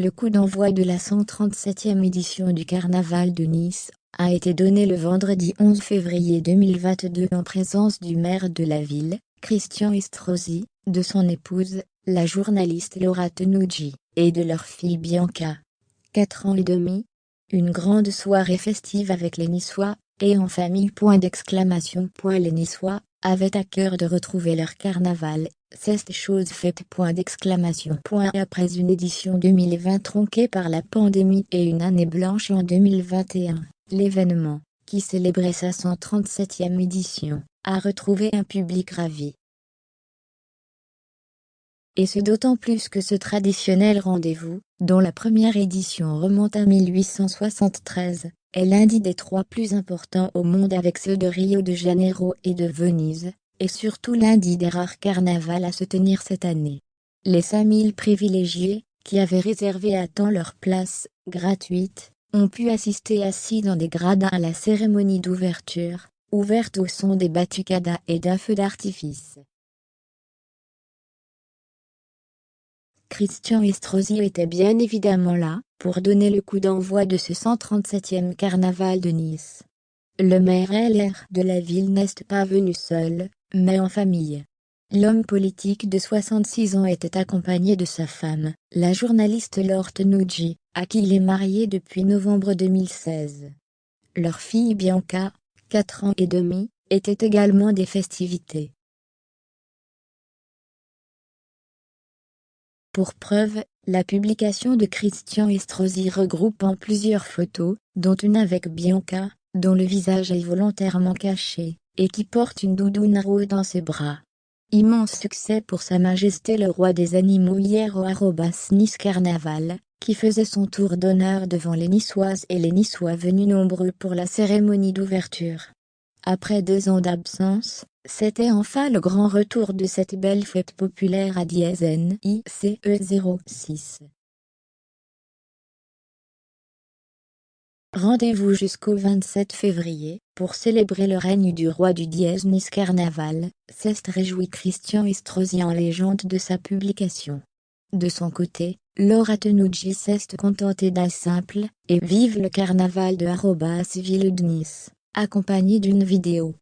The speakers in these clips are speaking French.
Le coup d'envoi de la 137e édition du Carnaval de Nice a été donné le vendredi 11 février 2022 en présence du maire de la ville, Christian Estrosi, de son épouse, la journaliste Laura Tenucci, et de leur fille Bianca. 4 ans et demi. Une grande soirée festive avec les Niçois, et en famille. Les Niçois avaient à cœur de retrouver leur carnaval, c'est chose faite. Après une édition 2020 tronquée par la pandémie et une année blanche en 2021, l'événement, qui célébrait sa 137e édition, a retrouvé un public ravi. Et ce d'autant plus que ce traditionnel rendez-vous, dont la première édition remonte à 1873, est l'un des 3 plus importants au monde avec ceux de Rio de Janeiro et de Venise, et surtout l'un des rares carnavals à se tenir cette année. Les 5000 privilégiés, qui avaient réservé à temps leur place, gratuite, ont pu assister assis dans des gradins à la cérémonie d'ouverture, ouverte au son des batucadas et d'un feu d'artifice. Christian Estrosi était bien évidemment là, pour donner le coup d'envoi de ce 137e carnaval de Nice. Le maire LR de la ville n'est pas venu seul, mais en famille. L'homme politique de 66 ans était accompagné de sa femme, la journaliste Laura Tenucci, à qui il est marié depuis novembre 2016. Leur fille Bianca, 4 ans et demi, était également des festivités. Pour preuve, la publication de Christian Estrosi regroupant plusieurs photos, dont une avec Bianca, dont le visage est volontairement caché, et qui porte une doudoune rose dans ses bras. Immense succès pour Sa Majesté le Roi des Animaux hier au @Nice Carnaval, qui faisait son tour d'honneur devant les Niçoises et les Niçois venus nombreux pour la cérémonie d'ouverture. Après 2 ans d'absence, c'était enfin le grand retour de cette belle fête populaire à Nice 06. Rendez-vous jusqu'au 27 février, pour célébrer le règne du roi du Nice Carnaval, s'est réjoui Christian Estrosi en légende de sa publication. De son côté, Laura Tenucci s'est contentée d'un simple « et vive le carnaval de @Ville de Nice », accompagné d'une vidéo.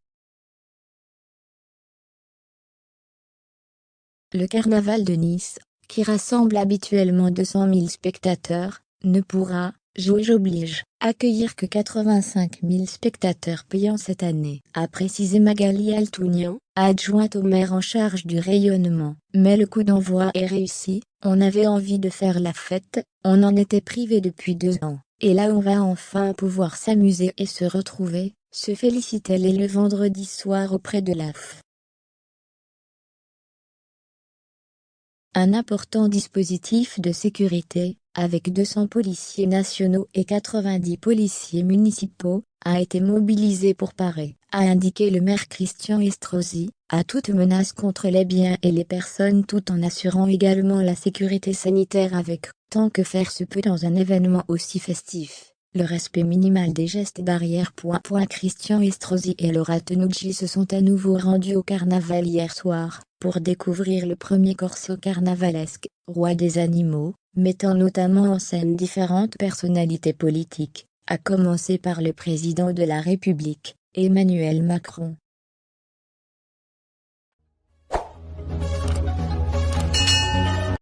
Le carnaval de Nice, qui rassemble habituellement 200 000 spectateurs, ne pourra, jauge oblige, accueillir que 85 000 spectateurs payants cette année, a précisé Magali Altounian, adjointe au maire en charge du rayonnement. Mais le coup d'envoi est réussi, on avait envie de faire la fête, on en était privé depuis 2 ans, et là on va enfin pouvoir s'amuser et se retrouver, se félicitait-elle le vendredi soir auprès de l'AF. Un important dispositif de sécurité, avec 200 policiers nationaux et 90 policiers municipaux, a été mobilisé pour parer, a indiqué le maire Christian Estrosi, à toute menace contre les biens et les personnes tout en assurant également la sécurité sanitaire avec, tant que faire se peut dans un événement aussi festif, le respect minimal des gestes barrières. Christian Estrosi et Laura Tenucci se sont à nouveau rendus au carnaval hier soir, pour découvrir le premier corso carnavalesque, Roi des Animaux, mettant notamment en scène différentes personnalités politiques, à commencer par le président de la République, Emmanuel Macron.